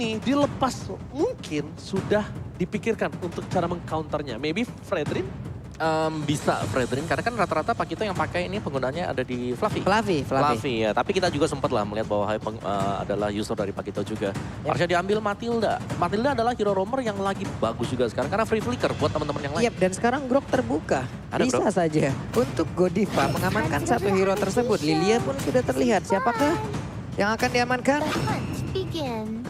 ini dilepas mungkin sudah dipikirkan untuk cara mengcounternya. Maybe Fredrin? Bisa Fredrin, karena kan rata-rata Pakito yang pakai ini penggunaannya ada di Fluffy. Fluffy. Ya. Tapi kita juga sempat lah melihat bahwa Hype adalah user dari Pakito juga. Harusnya diambil Matilda. Matilda adalah hero roamer yang lagi bagus juga sekarang karena free flicker buat teman-teman yang lain. Yap, dan sekarang Grok terbuka. Ada Bisa Grok. saja untuk Godiva mengamankan satu hero tersebut. Lilia pun sudah terlihat. Siapakah yang akan diamankan?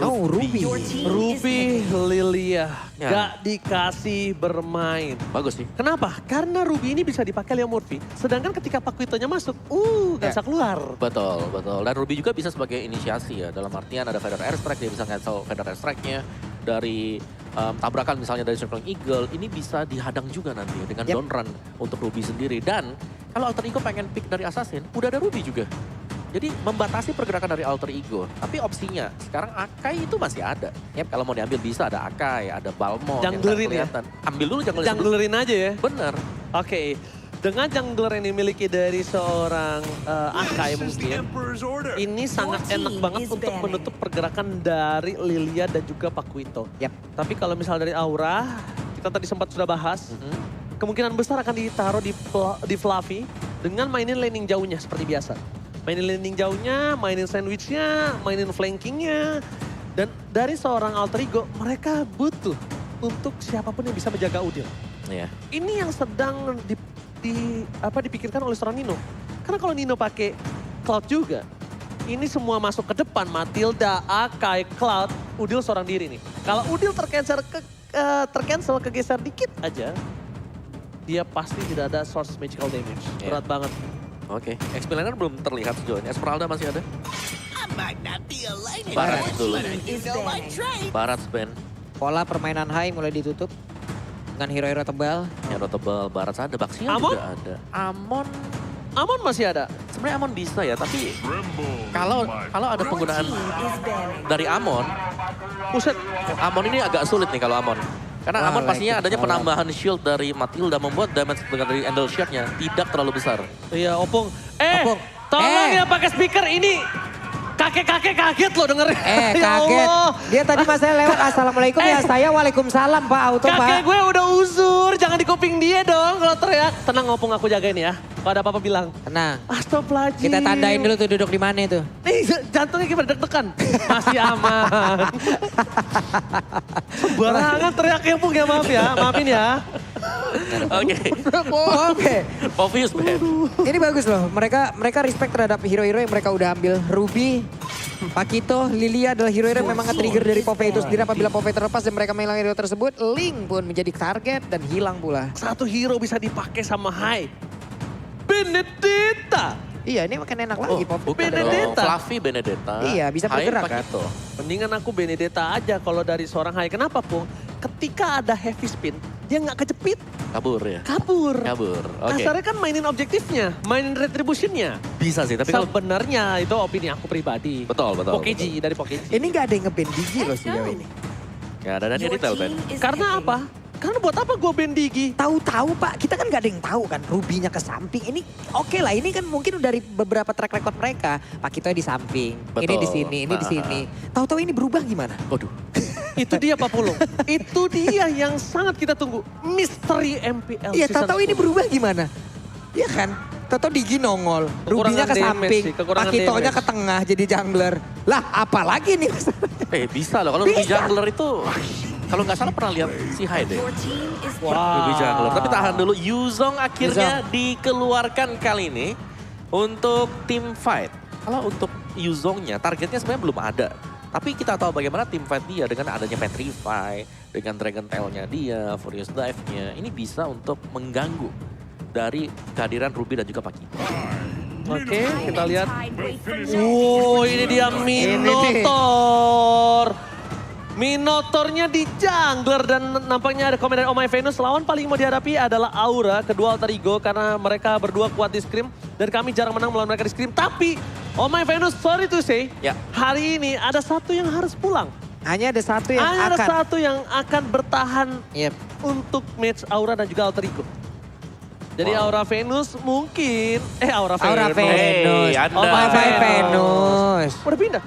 Oh, Ruby. Ruby Lilia. Ya. Gak dikasih bermain. Bagus sih. Kenapa? Karena Ruby ini bisa dipakai Leo Murphy. Sedangkan ketika Pakitonya masuk, gak bisa keluar. Betul, betul. Dan Ruby juga bisa sebagai inisiasi ya. Dalam artian ada Feather Airstrike, dia bisa cancel Feather Airstrike-nya. Dari tabrakan misalnya dari Circling Eagle, ini bisa dihadang juga nanti dengan down run untuk Ruby sendiri. Dan kalau Alter Ego pengen pick dari Assassin, udah ada Ruby juga. Jadi membatasi pergerakan dari Alter Ego. Tapi opsinya, sekarang Akai itu masih ada. Kalau mau diambil bisa ada Akai, ada Balmond. Junglerin ya? Ambil dulu junglerin. Junglerin aja ya? Bener. Oke. Dengan jungler yang dimiliki dari seorang Akai mungkin, ini sangat enak banget untuk menutup pergerakan dari Lilia dan juga Pakito. Yap. Tapi kalau misal dari Aura, kita tadi sempat sudah bahas, kemungkinan besar akan ditaruh di Fluffy dengan mainin laning jauhnya seperti biasa. Mainin laning jauhnya, mainin sandwichnya, mainin flankingnya. Dan dari seorang Alter Ego, mereka butuh untuk siapapun yang bisa menjaga Udil. Iya. Ini yang sedang dipikirkan oleh seorang Nino. Karena kalau Nino pakai Cloud juga, ini semua masuk ke depan. Matilda, Akai, Cloud, Udil seorang diri nih. Kalau Udil tercancel kegeser dikit aja, dia pasti tidak ada source magical damage. Berat banget. Oke, Explainer belum terlihat sejauh ini. Esmeralda masih ada. Barat dulu. Barat ban. Pola permainan high mulai ditutup dengan hero-hero tebal. Hero tebal, Barat ada. Baxia Amon? juga ada. Amon Amon masih ada. sebenarnya Amon bisa ya, tapi kalau ada penggunaan dari Amon, Amon ini agak sulit nih kalau Amon. Karena Amon pastinya adanya penambahan shield dari Matilda membuat damage dengan dari Endel Shard-nya tidak terlalu besar. Iya, Opung. Opung. Tolong ya pakai speaker ini. Kakek-kakek kaget loh dengerin. Ya Kaget. Allah. Dia tadi pas saya lewat, Assalamualaikum ya saya, Waalaikumsalam Pak Auto Pak. Kakek gue udah uzur, jangan di kuping dia dong kalau teriak. Tenang Opung, aku jagain ya. Kalau ada apa-apa bilang. Tenang. Astagfirullahaladzim. Kita tandain dulu tuh duduk di mana itu. Nih jantungnya gimana deg-degan. Masih aman. Sembarangan teriaknya Opung ya, maaf ya. Maafin ya. Oke. Oke. Obvious man. Ini bagus loh. Mereka respect terhadap hero-hero yang mereka udah ambil. Ruby, Pakito, Lilia adalah hero-hero yang memang nge-trigger dari Popeye itu sendiri. Apabila Popeye terlepas dan mereka menghilang hero tersebut, Link pun menjadi target dan hilang pula. Satu hero bisa dipakai sama Hai. Benedetta. Iya, ini makin enak lagi Popeye. Bukan Benedetta. Fluffy Benedetta. Iya, bisa Hai bergerak kan. Pakito. Mendingan aku Benedetta aja kalau dari seorang Hai. Kenapa Pung? Ketika ada heavy spin, dia nggak kejepit. Kabur ya? Kabur. Oke. Kasarnya kan mainin objektifnya, mainin retributionnya. Bisa sih, tapi kalau... Sebenarnya itu opini aku pribadi. Betul. Pokeji dari Pokeji. Ini gak ada yang nge-ban Digi loh sejauh ini. Ya ada dan detail Ben. Karena apa? Karena buat apa gue band Digi? Tahu-tahu Pak, kita kan gak ada yang tahu kan. Rubinya ke samping, ini oke lah. Ini kan mungkin dari beberapa track record mereka. Pakito di samping, ini di sini, ini di sini. Tahu-tahu ini berubah gimana? Waduh. Itu dia Pak Pulung. Itu dia yang sangat kita tunggu. Misteri MPL. Iya, season tahu-tahu ini 10. berubah gimana? Iya kan? Tahu-tahu Digi nongol, Rubinya ke damage samping, sih, kekurangan Pakitonya damage. ke tengah jadi jungler. Lah, apalagi nih? Bisa loh, kalau Ruby Jungler itu... Kalau nggak salah pernah lihat si Hai deh. Ruby Jungler. Tapi tahan dulu, Yuzong akhirnya dikeluarkan kali ini untuk team fight. Kalau untuk Yuzongnya, targetnya sebenarnya belum ada. Tapi kita tahu bagaimana team fight dia dengan adanya Petrify, dengan Dragon Tail-nya dia, Furious Dive-nya. Ini bisa untuk mengganggu dari kehadiran Ruby dan juga Pakito. Oke, kita lihat. Wow, ini dia Minotaur. Minotaurnya di jungler dan nampaknya ada komen dari Oh My Venus. Lawan paling mau dihadapi adalah Aura, kedua Alter Ego karena mereka berdua kuat di Scrim. Dan kami jarang menang melawan mereka di Scrim. Tapi Oh My Venus, sorry to say, hari ini ada satu yang harus pulang. Hanya ada satu yang Ada akan. satu yang akan bertahan untuk match Aura dan juga Alter Ego. Jadi Aura Venus mungkin, Aura Venus. Aura Venus. Hey, Anda. Oh My Venus. Udah pindah.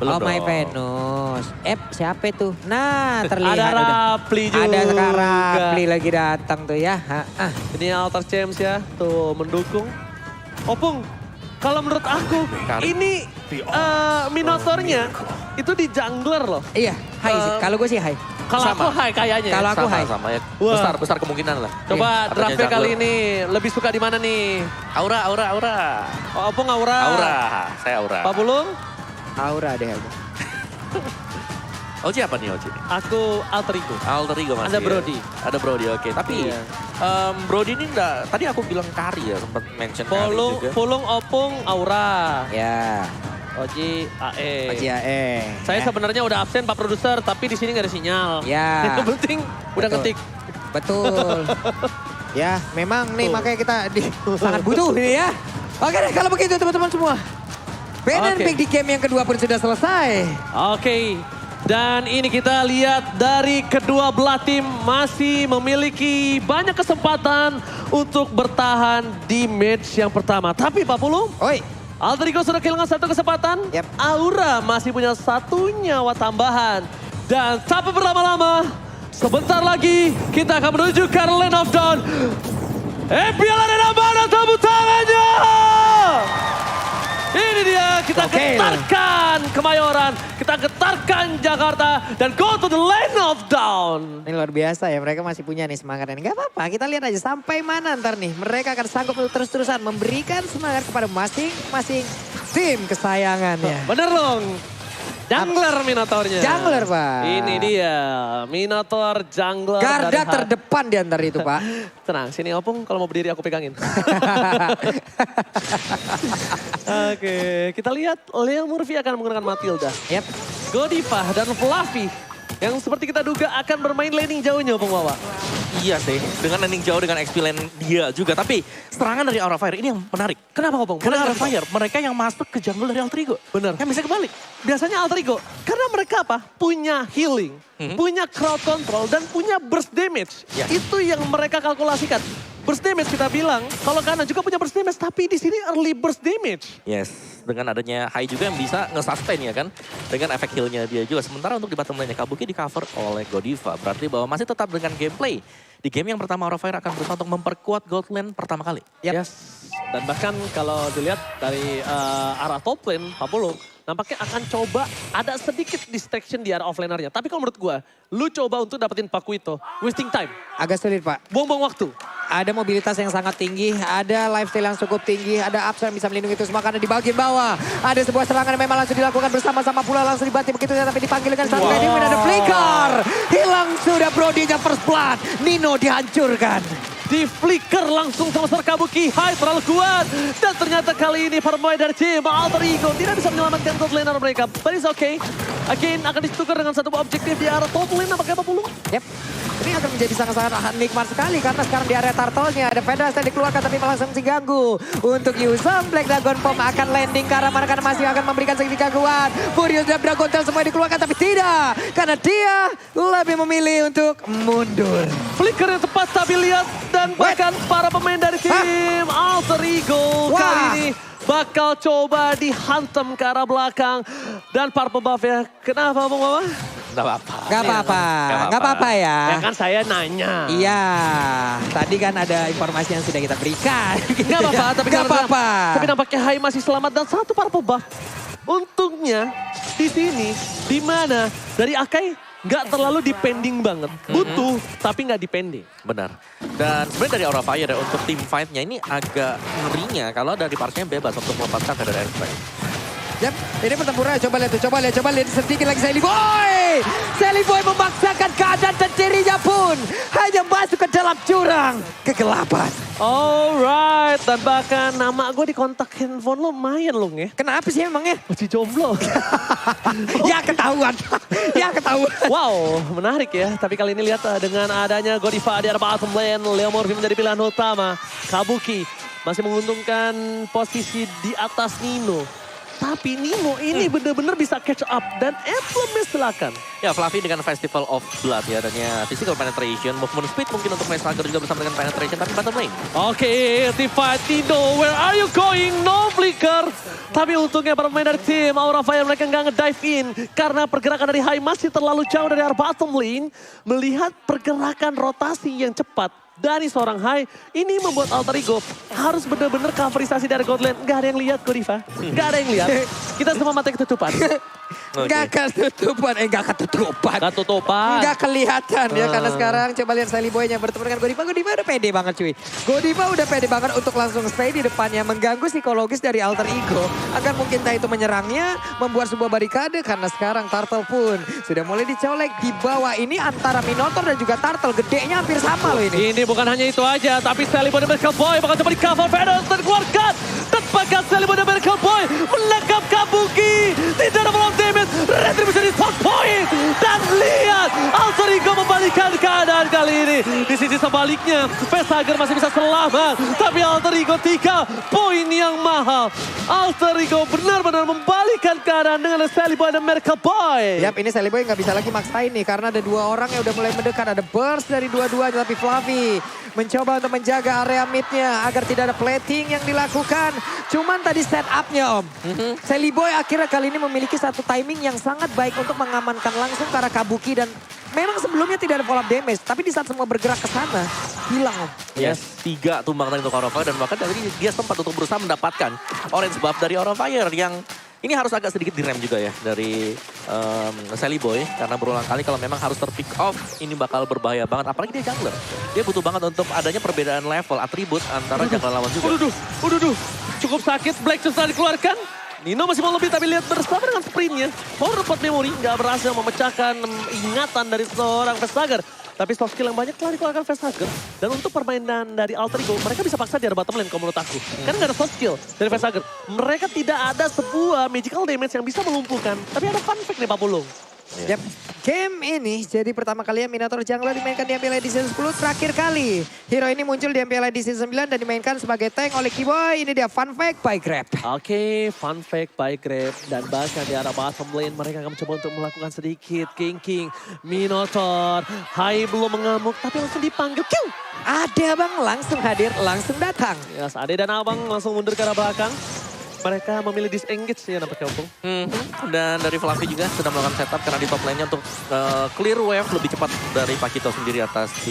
Belum Oh My dong. Venus. Siapa itu? Nah terlihat Ada udah. Rapli juga. Ada Kak Rapli lagi datang tuh ya. Ini Alter James ya, tuh mendukung. Opung, kalau menurut aku ini Minotaurnya itu di jungler loh. Iya, hai sih. Kalau gue sih hai. Kalau Sama. aku high kayaknya. Kalau aku Sama, hai. sama ya. Wah. Besar kemungkinan lah. Coba Katanya draftnya kali jungler. ini lebih suka di mana nih? Aura. Oh, Opung Aura. Aura, saya Aura. Pak Bulung, Aura deh aku. Oji apa nih Oji? aku Alter Ego. Alter Ego masih. Ada Brody. Ada Brody, oke. Tapi Iya. Brody ini enggak, tadi aku bilang Kari ya, sempat mention Kari Pulung, juga. Pulung, Opung, Aura. Ya, Oji, AE. Oji AE. Saya sebenarnya udah absen Pak Produser, tapi di sini nggak ada sinyal. Ya. Yang penting udah Betul. ngetik. Betul. Ya, memang nih makanya kita sangat butuh ini ya. Oke deh, kalau begitu teman-teman semua. Banner Oke. pick di game yang kedua pun sudah selesai. Oke, dan ini kita lihat dari kedua belah tim masih memiliki banyak kesempatan untuk bertahan di match yang pertama. Tapi Pak Pulung, Oi, Alter Ego sudah kehilangan satu kesempatan. Yap. Aura masih punya satu nyawa tambahan. Dan tanpa berlama-lama, sebentar lagi kita akan menuju ke Land of Dawn. Piala Arena mana tepuk tangannya? Ini dia, kita Gokil. getarkan Kemayoran, kita getarkan Jakarta, dan go to the Land of Dawn. ini luar biasa ya, mereka masih punya nih semangat ini. Gak apa-apa, kita lihat aja sampai mana ntar nih. Mereka akan sanggup untuk terus-terusan memberikan semangat kepada masing-masing tim kesayangannya. Bener dong. Jungler Minotaurnya. Jungler, Pak. Ini dia, Minotaur Jungler. Garda dari Hard. terdepan di antara itu, Pak. Tenang, sini Opung kalau mau berdiri aku pegangin. Oke, kita lihat Leo Murphy akan menggunakan Matilda. Yap. Godiva dan Fluffy yang seperti kita duga akan bermain laning jauhnya, Opung Wawa. Iya sih, dengan landing jauh dengan XP lane dia juga. Tapi serangan dari Aura Fire ini yang menarik. Kenapa Opung? Karena Aura Kenapa? Fire, mereka yang masuk ke jungle dari Alter Ego. Bener. Yang bisa kebalik. Biasanya Alter Ego, karena mereka apa? Punya healing, punya crowd control, dan punya burst damage. Ya. Itu yang mereka kalkulasikan. Burst damage kita bilang, kalau kanan juga punya burst damage, tapi di sini early burst damage. Yes, dengan adanya Hai juga yang bisa nge-sustain ya kan. Dengan efek heal-nya dia juga. Sementara untuk di bottom lane Kabuki di cover oleh Godiva. Berarti bahwa masih tetap dengan gameplay. Di game yang pertama Aura Fire akan berusaha untuk memperkuat gold lane pertama kali. Yap. Yes. Dan bahkan kalau dilihat dari arah top lane, Papolo nampaknya akan coba ada sedikit distraction di arah offlanernya. Tapi kalau menurut gua, lu coba untuk dapetin Pakuito, wasting time, Agak sulit, Pak. buang-buang waktu. Ada mobilitas yang sangat tinggi, ada lifestyle yang cukup tinggi, ada upside yang bisa melindungi itu semua karena di bagian bawah. Ada sebuah serangan yang memang langsung dilakukan bersama-sama pula langsung dibanting begitu saja tapi dipanggil dengan satu kali ada flicker. Hilang sudah Brody-nya first blood. Nino dihancurkan. Di flicker langsung sama Kabuki, Hai terlalu kuat. Dan ternyata kali ini para pemain dari tim Alter Ego tidak bisa menyelamatkan top laner mereka. But it's okay. Again akan ditukar dengan satu objektif di arah top lane nampaknya Papulu. Yep. Ini akan menjadi sangat-sangat nikmat sekali karena sekarang di area turtle-nya ada Vedas yang dikeluarkan tapi langsung diganggu. Untuk Yuzong, Black Dragon Bomb akan landing ke arah mana karena masih akan memberikan sedikit gangguan. Furious dan Dragon Tail semua dikeluarkan tapi tidak. Karena dia lebih memilih untuk mundur. Flicker yang tepat tapi lihat dan bahkan para pemain dari tim Alter Ego Wah. kali ini bakal coba dihantam ke arah belakang. Dan para pembuff ya, kenapa Bung Mama? Gak apa-apa. Gak apa-apa, gak apa-apa ya. Ya kan saya nanya. Iya, tadi kan ada informasi yang sudah kita berikan. Gak apa-apa, tapi Gak apa-apa. Tapi nampaknya Hai masih selamat dan satu para pembuff. Untungnya di sini, di mana dari Akai nggak terlalu depending banget. Butuh, tapi nggak depending. Benar. Dan sebenarnya dari Aura Fire ya, untuk team fight-nya ini agak ngerinya kalau dari partnya bebas untuk melepaskan ke dari airspace. Yap, ini pertempuran. Coba lihat sedikit lagi Sally Boy. Sally Boy memaksakan keadaan dan dirinya pun hanya masuk ke dalam jurang kegelapan. Alright, dan bahkan nama gue di kontak handphone lo lumayan loh ya. Kenapa sih emangnya? Masih jomblo. Ya ketahuan. Ya ketahuan. Wow, menarik ya. Tapi kali ini lihat dengan adanya Godiva di arah bottom lane, Leo Murphy menjadi pilihan utama. Kabuki masih menguntungkan posisi di atas Nino. Tapi Nino ini bener-bener bisa catch up dan emblemnya silakan. Ya, Fluffy dengan Festival of Blood ya, dan ya physical penetration, movement speed mungkin untuk Facehugger juga bersama dengan penetration, tapi bottom lane. Oke, Tifa, Nino, where are you going? No flicker. Tapi untungnya para pemain dari tim Aura Fire mereka nggak nge-dive in. Karena pergerakan dari Hai masih terlalu jauh dari arah bottom lane. Melihat pergerakan rotasi yang cepat dari seorang Hai, ini membuat Alter Ego harus benar-benar coverisasi dari God Lane. Nggak ada yang lihat kok, Diva. Nggak ada yang lihat. Kita semua mata ketutupan. Nggak ketutupan, nggak ketutupan. Ketutupan. Nggak kelihatan ya, karena sekarang coba lihat Sally Boy yang bertemu dengan Godiva. Godiva udah pede banget cuy. Godiva udah pede banget untuk langsung stay di depannya, mengganggu psikologis dari Alter Ego. Agar mungkin entah itu menyerangnya, membuat sebuah barikade, karena sekarang Turtle pun sudah mulai dicolek di bawah. Ini antara Minotaur dan juga Turtle, gedenya hampir sama loh ini. Ini bukan hanya itu aja, tapi Sally Boy dan Miracle Boy bakal coba di cover Venom dan keluarkan. Tepakan Sally Boy dan Miracle Boy menangkap Kabuki. Tidak ada volume damage, retribution di top point. Dan lihat, Alter Ego membalikan keadaan kali ini. Di sisi sebaliknya, Facehugger masih bisa selamat. Tapi Alter Ego 3 poin yang mahal. Alter Ego benar-benar membalikan keadaan dengan Sally Boy dan Miracle Boy. Yap, ini Sally Boy nggak bisa lagi maksain nih, karena ada dua orang yang udah mulai mendekat. Ada burst dari dua-duanya, tapi Fluffy mencoba untuk menjaga area midnya agar tidak ada plating yang dilakukan. Cuman tadi setupnya Om. Sally Boy akhirnya kali ini memiliki satu timing yang sangat baik untuk mengamankan langsung ke arah Kabuki. Dan memang sebelumnya tidak ada follow up damage, tapi di saat semua bergerak ke sana, hilang Om. Yes, 3 tumbang tadi untuk Aura Fire, dan bahkan dari dia sempat untuk berusaha mendapatkan orange buff dari Aura Fire yang ini harus agak sedikit direm juga ya dari Sally Boy. Karena berulang kali kalau memang harus terpick off, ini bakal berbahaya banget. Apalagi dia jungler. Dia butuh banget untuk adanya perbedaan level, atribut antara jungler lawan juga. Uduh. Cukup sakit, Black Shoes dikeluarkan. Nino masih mau lebih, tapi lihat bersama dengan sprintnya. Power Report Memory nggak berhasil memecahkan ingatan dari seorang Facehugger. Tapi soft skill yang banyak telah dikeluarkan Facehugger. Dan untuk permainan dari Alter Ego, mereka bisa paksa di arah bottom lane kalau menurut aku. Karena nggak ada soft skill dari Facehugger. Mereka tidak ada sebuah magical damage yang bisa melumpuhkan. Tapi ada fun fact nih Pak Pulung. Yap. Game ini jadi pertama kalinya Minotaur Jungler dimainkan di MPL Edition 10. Terakhir kali hero ini muncul di MPL Edition 9 dan dimainkan sebagai tank oleh Keyboy. Ini dia fun fact by Grab. Oke, fun fact by Grab. Dan bahkan di arah bottom lane mereka akan mencoba untuk melakukan sedikit King. Minotaur, Hai belum mengamuk tapi langsung dipanggil. Kill! Ada Bang, langsung hadir, langsung datang. Yes, Ade dan Abang langsung mundur ke arah belakang. Mereka memilih disengage ya nampaknya Opung. Dan dari Fluffy juga sudah melakukan setup karena di top lane-nya untuk clear wave lebih cepat dari Pakito sendiri atas si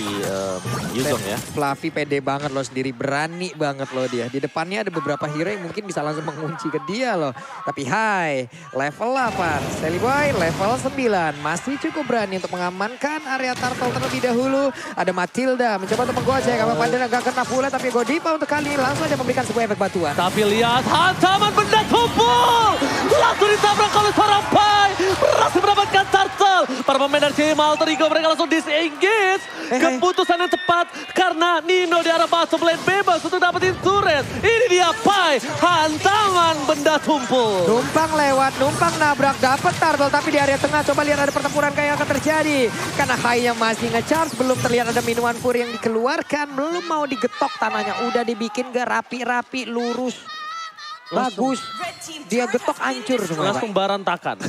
Yuzong ya. Fluffy pede banget loh sendiri, berani banget loh dia. Di depannya ada beberapa hero yang mungkin bisa langsung mengunci ke dia loh. Tapi Hai, level 8. Sally Boy level 9. Masih cukup berani untuk mengamankan area Turtle terlebih dahulu. Ada Matilda mencoba untuk menggojek. Apa Pandana gak kena pula, tapi Godiva untuk kali ini langsung aja memberikan sebuah efek batuan. Tapi lihat, hantam benda tumpul. Langsung ditabrak oleh seorang Pai. Berhasil mendapatkan Turtle. Para pemain dari tim Alter Ego mereka langsung disengage. Keputusan yang tepat karena Nino di arah bottom lane bebas untuk dapetin turret. Ini dia Pai. Hantaman benda tumpul. Numpang lewat, numpang nabrak, dapat Turtle. Tapi di area tengah coba lihat ada pertempuran kayak akan terjadi. Karena Hai yang masih nge-charge, belum terlihat ada minuman fury yang dikeluarkan. Belum mau digetok tanahnya. Udah dibikin gak rapi-rapi, lurus. Bagus, dia getok hancur semua. Langsung barantakan.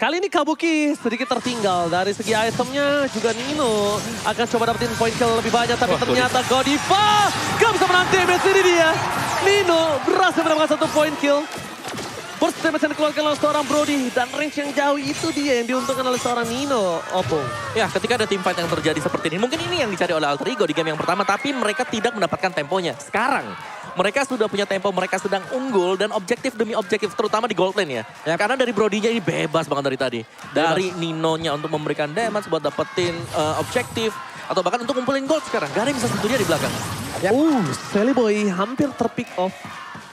Kali ini Kabuki sedikit tertinggal dari segi itemnya. Juga Nino akan coba dapetin poin kill lebih banyak. Tapi ternyata Godiva gak bisa menang damage. Ini dia. Nino berhasil mendapatkan 1 poin kill. Burst damage yang dikeluarkan oleh seorang Brody. Dan range yang jauh itu dia yang diuntungkan oleh seorang Nino, Opung. Ya, ketika ada teamfight yang terjadi seperti ini, mungkin ini yang dicari oleh Alter Ego di game yang pertama, tapi mereka tidak mendapatkan temponya. Sekarang, mereka sudah punya tempo, mereka sedang unggul dan objektif demi objektif, terutama di gold lane ya. Karena dari Brody-nya ini bebas banget dari tadi. Dari Nino-nya untuk memberikan damage buat dapetin objektif, atau bahkan untuk ngumpulin gold sekarang. Gak ada yang bisa sentuh dia di belakang. Sally Boy hampir terpick off.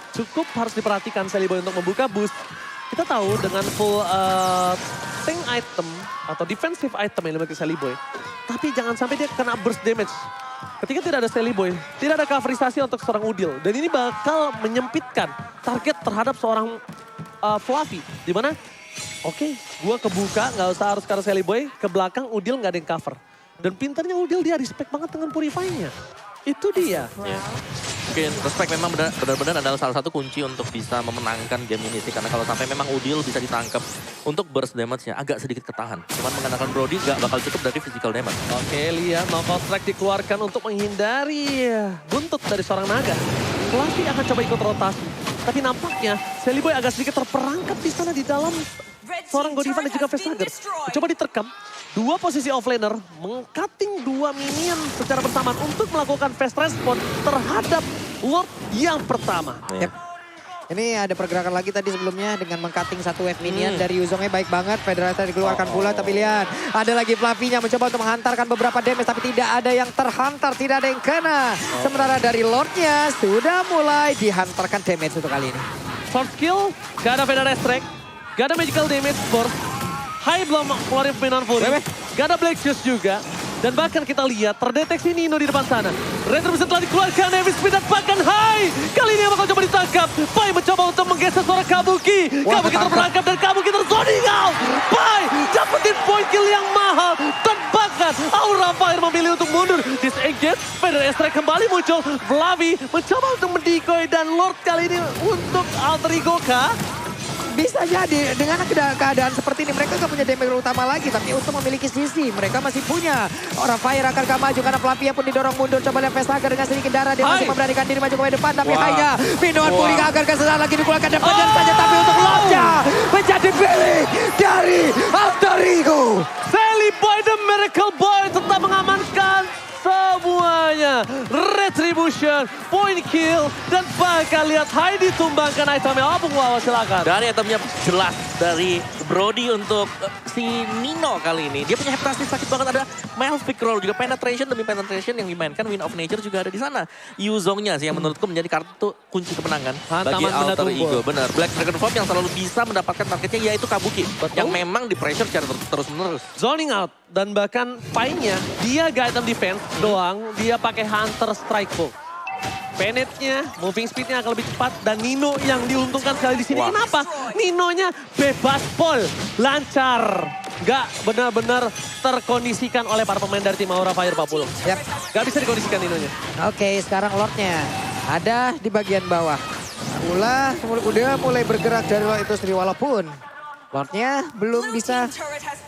Cukup harus diperhatikan Sally Boy untuk membuka boost. Kita tahu dengan full tank item atau defensive item yang dimiliki Sally Boy. Tapi jangan sampai dia kena burst damage. Ketika tidak ada Sally Boy, tidak ada coverisasi untuk seorang Udil. Dan ini bakal menyempitkan target terhadap seorang Fluffy. Dimana, oke, gue kebuka, nggak usah harus karena Sally Boy. Ke belakang Udil nggak ada yang cover. Dan pinternya Udil dia respect banget dengan Purify-nya. Itu dia. Ya. mungkin respect memang benar-benar adalah salah satu kunci untuk bisa memenangkan game ini sih. Karena kalau sampai memang Udil bisa ditangkap untuk burst damage-nya agak sedikit ketahan. Cuman mengandalkan Brody gak bakal cukup dari physical damage. Oke, lihat knockout strike dikeluarkan untuk menghindari buntut dari seorang naga. Fluffy akan coba ikut rotasi. Tapi nampaknya Sally Boy agak sedikit terperangkap di sana di dalam seorang Godiva dan juga Facehugger. Coba diterkam. Dua posisi offlaner meng-cutting dua minion secara bersamaan untuk melakukan fast response terhadap Lord yang pertama. Yep. Ini ada pergerakan lagi tadi sebelumnya dengan meng-cutting satu wave minion dari Yuzongnya baik banget. Federasi dikeluarkan pula tapi lihat ada lagi Fluffy-nya mencoba untuk menghantarkan beberapa damage tapi tidak ada yang terhantar, tidak ada yang kena. Sementara dari Lord-nya sudah mulai dihantarkan damage untuk kali ini. Short skill, gak ada Federasi strike, gak ada magical damage burst. High belum keluarin pemain Fury, gak ada Black Shoes juga. Dan bahkan kita lihat terdeteksi Nino di depan sana. Retribution telah dikeluarkan, Heavy Speed dan bahkan High. Kali ini yang bakal coba ditangkap. Pai mencoba untuk menggeser suara Kabuki. Kabuki terperangkap dan Kabuki terzoning out. Pai dapetin point kill yang mahal. Dan bahkan Aura Fire memilih untuk mundur. Disengage, Federasi Strike kembali muncul. Fluffy mencoba untuk mendecoy dan Lord kali ini untuk alter ego kah? Bisa jadi dengan keadaan seperti ini mereka gak punya damage utama lagi tapi untuk memiliki sisi mereka masih punya. Aura Fire akan maju karena Fluffy pun didorong mundur. Coba lihat Facehugger dengan sedikit darah dia masih memberanikan diri maju ke depan tapi Hainya minuman Fury akan kesesaat lagi dikeluarkan dan padan saja tapi untuk Lordnya menjadi pilih dari Alter Ego. Sally Boy the Miracle Boy tetap mengamankan semuanya. Retribution, point kill, dan bahkan lihat Hai ditumbangkan itemnya. Bung Wawa silakan. Dari itemnya jelas dari Brody untuk si Nino kali ini. Dia punya heptasis sakit banget, ada Malfic Roll juga penetration demi penetration yang dimainkan. Wind of Nature juga ada di sana. Yuzongnya sih yang menurutku menjadi kartu kunci kemenangan bagi Alter Ego. Benar, Black Dragon Form yang selalu bisa mendapatkan targetnya yaitu Kabuki. Yang memang di pressure secara terus-menerus. Zoning out dan bahkan Pai-nya dia gak item defense doang, dia pakai Hunter Strike Bow. Penetnya, moving speednya akan lebih cepat dan Nino yang diuntungkan sekali di sini. Kenapa? Ninonya bebas pol, lancar. Gak benar-benar terkondisikan oleh para pemain dari tim Aura Fire Pak Pulung. Yap. Gak bisa dikondisikan Ninonya. Oke, sekarang Lordnya ada di bagian bawah. Udah mulai bergerak dari Lord itu sendiri walaupun Lordnya belum bisa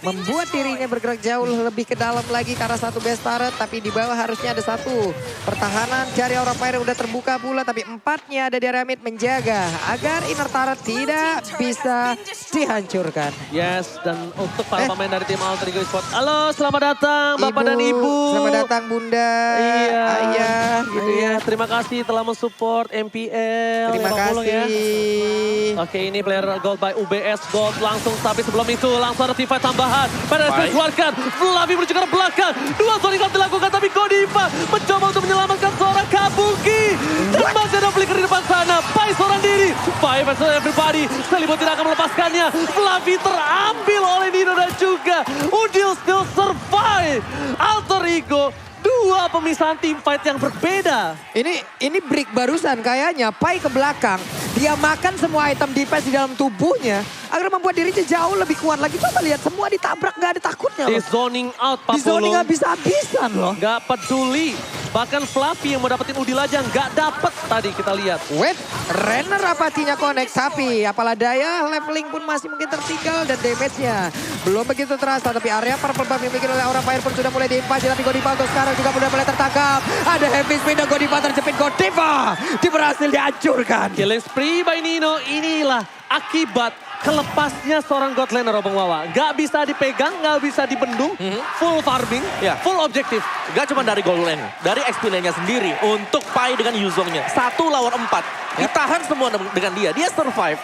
membuat dirinya bergerak jauh lebih ke dalam lagi karena satu base turret. Tapi di bawah harusnya ada satu. Pertahanan dari Aura Fire udah terbuka pula. Tapi empatnya ada di Aramid menjaga agar inner turret tidak bisa dihancurkan. Yes, dan untuk para pemain dari tim Alter Ego Esports. Halo, selamat datang Bapak dan Ibu. Selamat datang Bunda, iya, Ayah gitu ya. Terima kasih telah mensupport MPL. Terima Pak Pulung, kasih. Ya. Oke, ini player gold by UBS Gold langsung, tapi sebelum itu langsung ada Tifa tambahan. Pada dikeluarkan, Fluffy menuju ke belakang. Dua zoning out dilakukan, tapi Godiva mencoba untuk menyelamatkan seorang Kabuki. Dan masih ada flicker di depan sana. Pai seorang diri. Pai versus everybody. Selibot tidak akan melepaskannya. Fluffy terambil oleh Nino dan juga Udil still survive. Alter Ego. Dua pemisahan team fight yang berbeda. Ini break barusan kayaknya. Pai ke belakang. Dia makan semua item defense di dalam tubuhnya. Agar membuat dirinya jauh lebih kuat lagi. Coba lihat semua ditabrak gak ada takutnya loh. Di zoning out Pak Di zoning Pulung. habis-habisan loh. Gak peduli. Bahkan Fluffy yang mau dapetin Udil aja gak dapet tadi kita lihat. Wait, Renner apatinya connect. Tapi apalah daya leveling pun masih mungkin tertinggal. Dan damage-nya belum begitu terasa. Tapi area purple buff yang dibikin oleh Aura Fire pun sudah mulai diinvasi. Tapi Godiva untuk sekarang juga sudah mulai tertangkap. Ada heavy speed dan Godiva terjepit. Godiva berhasil dihancurkan. Killing spree by Nino, inilah akibat kelepasnya seorang God Laner Obeng Wawa. Gak bisa dipegang, gak bisa dibendung, full farming, full objektif. Gak cuma dari gold lane, dari XP lane-nya sendiri untuk Pai dengan Yuzongnya. 1 lawan 4, ditahan semua dengan dia survive.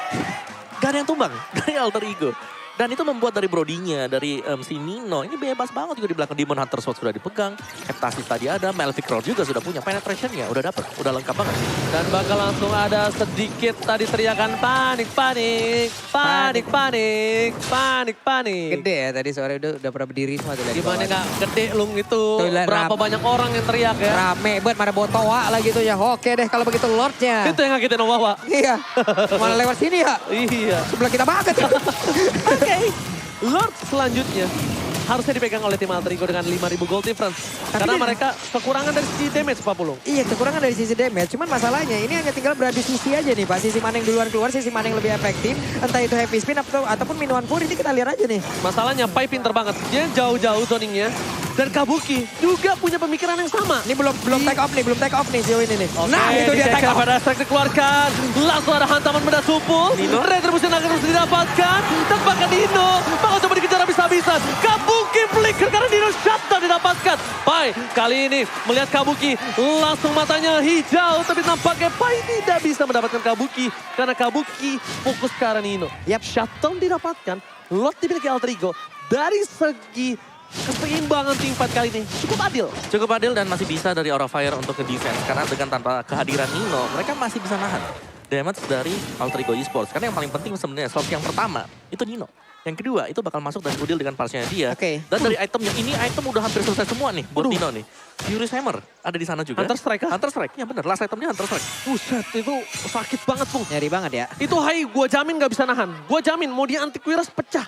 Gak ada yang tumbang dari Alter Ego. Dan itu membuat dari Brody-nya, dari si Nino, ini bebas banget juga di belakang. Demon Hunter Sword sudah dipegang, Heptasis tadi ada, Malfic Roll juga sudah punya, penetration-nya udah dapet, udah lengkap banget. Dan bakal langsung ada sedikit tadi teriakan panik, panik, panik, panik, panik, panik. Gede ya tadi sore udah pernah berdiri semua tuh. Gimana gak gede lung itu, Tuh, berapa banyak orang yang teriak ya. Rame banget, mana botoa lagi tuh ya. Oke deh kalau begitu Lordnya. Itu yang ngagetin Wawa. Iya, mana lewat sini ya? Iya. Sebelah kita banget. Oke, Lord selanjutnya harusnya dipegang oleh tim Alter Ego dengan 5.000 gold difference. Karena mereka kekurangan dari sisi damage, Pak Pulung. Iya, kekurangan dari sisi damage. Cuman masalahnya ini hanya tinggal beradu sisi aja nih Pak. Sisi mana yang duluan keluar, sisi mana yang lebih efektif. Entah itu heavy spin ataupun minuan pur, ini kita lihat aja nih. Masalahnya Pai pinter banget. Dia jauh-jauh zoningnya. Dan Kabuki juga punya pemikiran yang sama. Ini belum take off nih sejauh ini nih. Oke, Nah, itu dia take off. pada strike dikeluarkan. Langsung ada hantaman benda supul. Retribution akan terus didapatkan. Dan bahkan Nino bakal coba dikejar habis-habisan. Kabuki flicker karena Nino shutdown didapatkan. Pai kali ini melihat Kabuki langsung matanya hijau. Tapi nampaknya Pai tidak bisa mendapatkan Kabuki. Karena Kabuki fokus ke arah Nino. Yap. Shutdown didapatkan. Lot dimiliki Alter Ego. Dari segi keseimbangan tim fight kali ini cukup adil. Cukup adil dan masih bisa dari Aura Fire untuk ke-defense. Karena dengan tanpa kehadiran Nino, mereka masih bisa nahan damage dari Alter Ego Esports. Karena yang paling penting sebenarnya source yang pertama itu Nino. Yang kedua itu bakal masuk dan Udil dengan parsnya dia. Oke. Dan dari itemnya ini item udah hampir selesai semua nih buat Nino nih. Furious Hammer ada di sana juga. Hunter Strike kah? Hunter Strike, ya bener. Last itemnya Hunter Strike. Buset, itu sakit banget, Bung. Nyari banget ya. Itu Hai, gue jamin gak bisa nahan. Gue jamin mau dia antivirus pecah.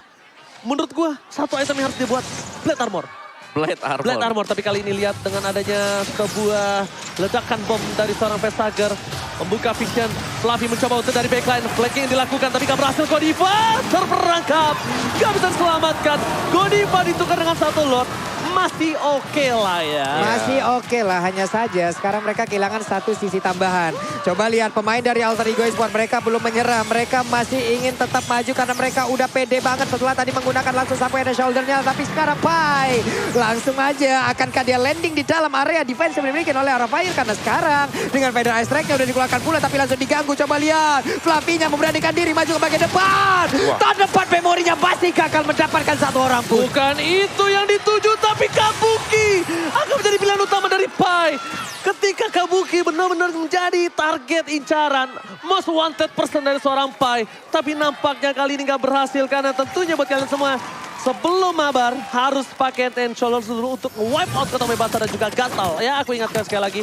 Menurut gue, satu item yang harus dibuat, Blade Armor. Blade Armor. Blade Armor, tapi kali ini lihat dengan adanya sebuah ledakan bom dari seorang Vestager. Membuka vision, Fluffy mencoba untuk dari backline. Flanking dilakukan, tapi gak berhasil. Godiva terperangkap, gak bisa diselamatkan. Godiva ditukar dengan satu Lord. Masih oke lah ya. Masih oke lah, hanya saja sekarang mereka kehilangan satu sisi tambahan. Coba lihat pemain dari Alter Ego Esports, mereka belum menyerah. Mereka masih ingin tetap maju karena mereka udah pede banget setelah tadi menggunakan langsung sampai ada shouldernya. Tapi sekarang Pai langsung aja, akankah dia landing di dalam area defense yang dimiliki oleh Aura Fire? Karena sekarang dengan Feather Ice Strike-nya udah dikeluarkan pula tapi langsung diganggu. Coba lihat, Fluffy-nya memberanikan diri maju ke bagian depan. Terdepan memorinya masih gagal mendapatkan satu orang pun. Bukan itu yang dituju, tapi Kabuki akan menjadi pilihan utama dari Pai. Ketika Kabuki benar-benar menjadi target incaran, most wanted person dari seorang Pai. Tapi nampaknya kali ini gak berhasil karena tentunya buat kalian semua, sebelum mabar harus pakai Ten Shoulders dulu untuk wipe out Ketombe Basah dan juga Gatal. Ya, aku ingatkan sekali lagi.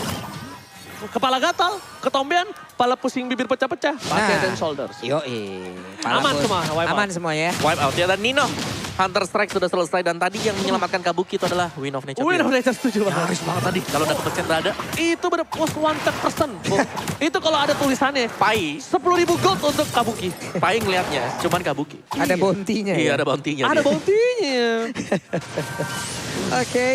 Kepala gatal, ketombean, kepala pusing bibir pecah-pecah, pakai Ten Shoulders. Yoi. Aman semua, wipe out. Aman semua ya. Wipe out ya, dan Nino. Hunter Strike sudah selesai dan tadi yang menyelamatkan Kabuki itu adalah Win of Nature. Win of Nature, setuju banget. Nyaris banget tadi kalau udah kepencet ada. Itu bener most wanted person. Itu kalau ada tulisannya, Pai, 10.000 gold untuk Kabuki. Pai ngeliatnya cuman Kabuki. Ada bounty-nya Iya, ya. ada bounty-nya. Ada dia. bounty-nya. Oke.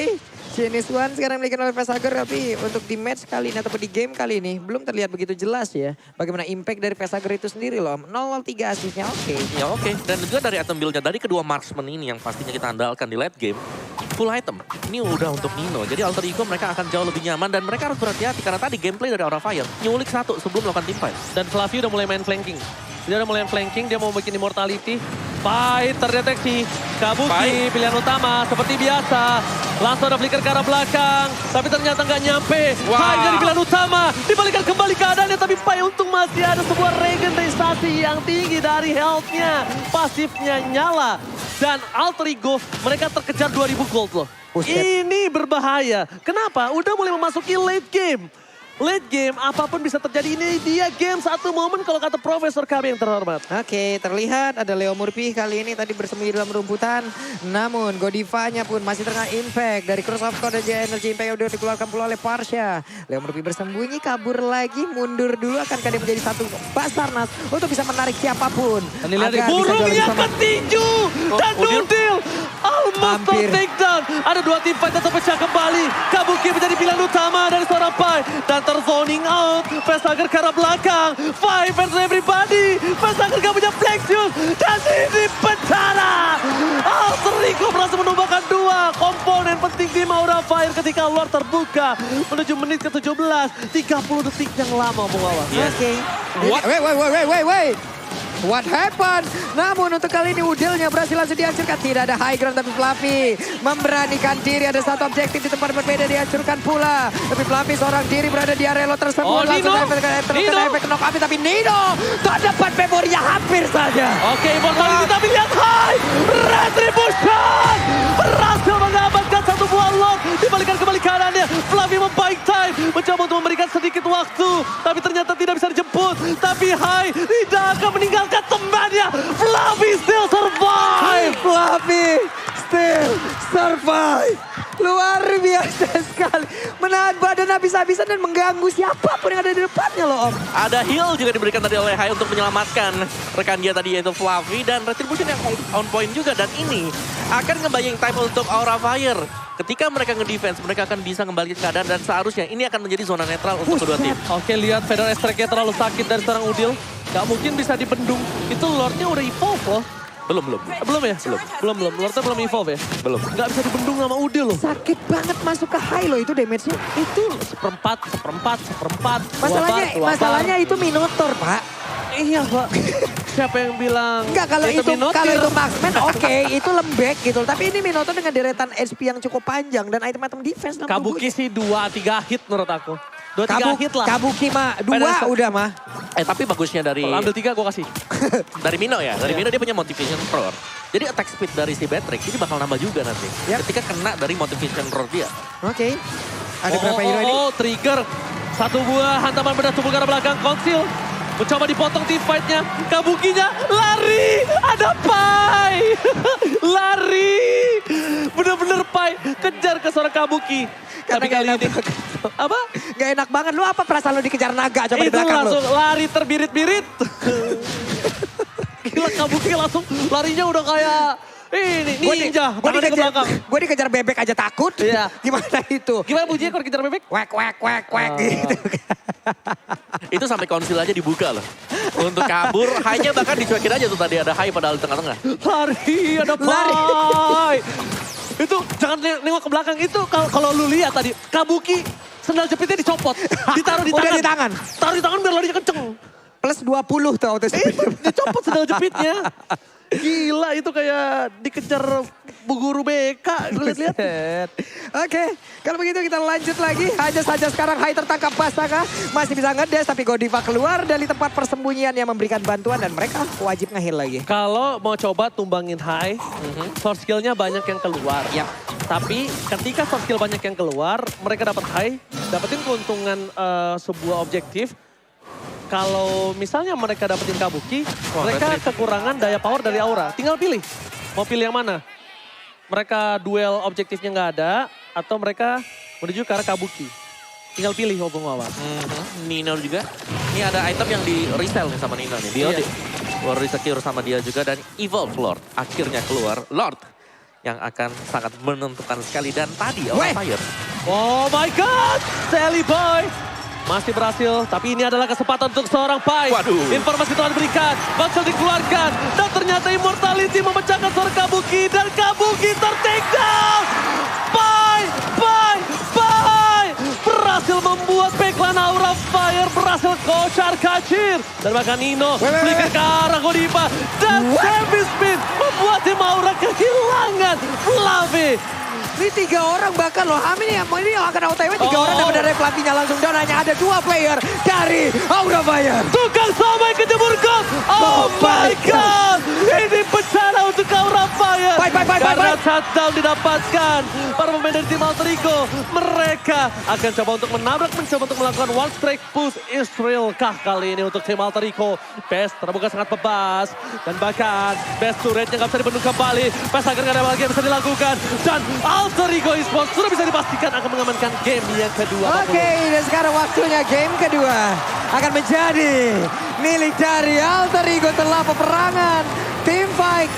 Chinese One sekarang dimiliki oleh Vestager, tapi untuk di match kali ini ataupun di game kali ini belum terlihat begitu jelas ya. Bagaimana impact dari Vestager itu sendiri loh. 003 asisnya oke. Ya oke, dan juga dari item build-nya dari kedua marksman ini yang pastinya kita andalkan di late game. Full item, ini udah untuk Nino. Jadi Alter Ego mereka akan jauh lebih nyaman dan mereka harus berhati-hati karena tadi gameplay dari Aura Fire nyulik satu sebelum melakukan team fight. Dan Fluffy udah mulai main flanking. Dia udah mulai flanking, dia mau bikin immortality. Pai terdeteksi. Kabuki Pai. pilihan utama seperti biasa. Langsung ada flicker ke arah belakang. Tapi ternyata nggak nyampe. Wah. Pai jadi pilihan utama. Dibalikan kembali keadaannya. Tapi Pai untung masih ada sebuah regenerasi yang tinggi dari health-nya. Pasifnya nyala. Dan Alter Ego mereka terkejar 2.000 gold loh. Buset. Ini berbahaya. Kenapa? Udah mulai memasuki late game. Late game, apapun bisa terjadi. Ini dia game satu momen kalau kata Profesor KB yang terhormat. Oke, terlihat ada Leo Murphy kali ini tadi bersembunyi dalam rumputan. Namun Godivanya pun masih terkena impact dari Cross of Code aja. Energy impact yang udah dikeluarkan pula oleh Parsha. Leo Murphy bersembunyi, kabur lagi, mundur dulu. Akankah dia menjadi satu Basarnas untuk bisa menarik siapapun. Dan lihat Agar bisa jauh burungnya lebih sama. ketinju. Dan Udil. Nudil almost no Hampir. takedown. Ada dua tim fight yang terpecah kembali. Kabuki menjadi pilihan utama dari seorang Pai. Dan terzoning out. Vestager ke arah belakang. Five versus everybody. Vestager gak punya Flexius. Dan ini bencana. Alter Ego berhasil menumbangkan dua komponen penting di Aura Fire ketika Lord terbuka. Menuju menit ke-17. 30 detik yang lama mengawas. Oke. What? Wait. What happened? Namun untuk kali ini Udilnya berhasil langsung dihancurkan. Tidak ada high ground tapi Fluffy memberanikan diri. Ada satu objektif di tempat berbeda dihancurkan pula. Tapi Fluffy seorang diri berada di area lo tersebut. Oh, langsung Nino. terkena efek knock up. Tapi Nino terdepan memorinya hampir saja. Oke, immortality tapi lihat high. Retribution. Berhasil mengamankan satu buah lock. Dibalikan kembali kanannya. Fluffy membaik time. Mencoba untuk memberikan sedikit waktu. Tapi ternyata tidak bisa dijemput. Tapi high tidak akan meninggalkan temannya. Fluffy still survive. Fluffy still survive. Luar biasa sekali. Menahan badan habis-habisan dan mengganggu siapapun yang ada di depannya loh Om. Ada heal juga diberikan tadi oleh Hai untuk menyelamatkan rekan dia tadi yaitu Fluffy. Dan Retribution yang on point juga. Dan ini akan ngebayang time untuk Aura Fire. Ketika mereka nge-defense, mereka akan bisa kembali ke keadaan. Dan seharusnya ini akan menjadi zona netral untuk kedua tim. Oke, lihat Feder Strike-nya terlalu sakit dari seorang Udil. Gak mungkin bisa dibendung. Itu Lordnya udah evolve loh. Belum. Belum ya? Belum. Lordnya belum evolve ya? Belum. Gak bisa dibendung sama Udil loh. Sakit banget masuk ke high loh itu damage-nya. Itu seperempat. Masalahnya itu Minotaur, Pak. Iya, Pak. Siapa yang bilang Enggak, kalau itu Minotaur? marksman oke, itu lembek gitu. Tapi ini Minotaur dengan deretan HP yang cukup panjang dan item-item defense. dalam Kabuki tubuhnya. sih 2-3 hit menurut aku. 2-3 hit lah. Kabuki mah 2 udah mah. Tapi bagusnya dari Kalau ambil 3 gue kasih. dari Mino ya. Dari Mino dia punya motivation roar. Jadi attack speed dari si Batrick ini bakal nambah juga nanti. Yap. Ketika kena dari motivation roar dia. Oke. Ada berapa hero ini? Trigger. Satu buah hantaman benda tubuh ke arah belakang. Konsil. Mencoba dipotong team fight-nya. Kabukinya lari. Ada Pai. Lari. Bener-bener Pai. Kejar ke seorang Kabuki. Tapi kali ini. Apa? Gak enak banget. Lu apa perasaan lu dikejar naga coba di Itu belakang lu? langsung lari terbirit-birit. Gila Kabuki langsung larinya udah kayak ini ninja. Tangannya ke belakang. Gue dikejar bebek aja takut. Iya. Gimana itu? Gimana bunyinya kalau dikejar bebek? Wek gitu. Itu sampai konsil aja dibuka loh. Untuk kabur, hanya bahkan dicuekin aja tuh tadi ada Hai padahal di tengah-tengah. Lari, ada Pai. Itu jangan nengok ke belakang. Itu kalau lu lihat tadi, Kabuki sendal jepitnya dicopot. Ditaruh di tangan. Udah di tangan. Taruh di tangan biar larinya kenceng. Plus 20 tuh auto speed. Dicopot sendal jepitnya. Gila itu kayak dikejar bu guru BK. Gue lihat-lihat. Oke, kalau begitu kita lanjut lagi. Hanya saja sekarang Hai tertangkap Basaka. Masih bisa ngedes tapi Godiva keluar dari tempat persembunyian yang memberikan bantuan. Dan mereka wajib nge-heal lagi. Kalau mau coba tumbangin Hai, source skill-nya banyak yang keluar. Yap. Tapi ketika source skill banyak yang keluar, mereka dapat Hai, dapetin keuntungan sebuah objektif. Kalau misalnya mereka dapetin Kabuki, mereka kekurangan daya power dari Aura. Tinggal pilih, mau pilih yang mana? Mereka duel objektifnya nggak ada, atau mereka menuju ke arah Kabuki. Tinggal pilih Obong Wawan. Nino juga. Ini ada item yang di resell nih sama Nino nih. Dia di-secure sama dia juga dan Evolve Lord. Akhirnya keluar Lord yang akan sangat menentukan sekali. Dan tadi Aura Fire. Oh my God, Sally Boy. Masih berhasil, tapi ini adalah kesempatan untuk seorang Pai. Waduh. Informasi telah diberikan, Baksel dikeluarkan. Dan ternyata Immortality memecahkan seorang Kabuki. Dan Kabuki ter-take down. Pai berhasil membuat backline Aura Fire berhasil kocar kacir. Dan bahkan Nino berikan ke arah Godiva. Dan Heavy Spin membuat tim Aura kehilangan Fluffy. Ini 3 orang bahkan loh. Ini yang akan OTW 3 orang dapat dari Fluffy-nya langsung. Dan hanya ada 2 player dari Aura Fire. Tukang somai kejebur gol. Oh my God. Ini bencana untuk Aura Fire. Karena shutdown didapatkan. Para pemain dari tim Alter Ego. Mereka akan coba untuk mencoba untuk melakukan one strike push Israel kah kali ini untuk tim Alter Ego. Best terbuka sangat bebas. Dan bahkan Best turretnya nggak bisa dibendung kembali. Best agar nggak ada lagi yang bisa dilakukan. Dan Alter Ego Esports sudah bisa dipastikan akan mengamankan game yang kedua. Oke, dan sekarang waktunya game kedua akan menjadi milik dari Alter Ego setelah peperangan team fight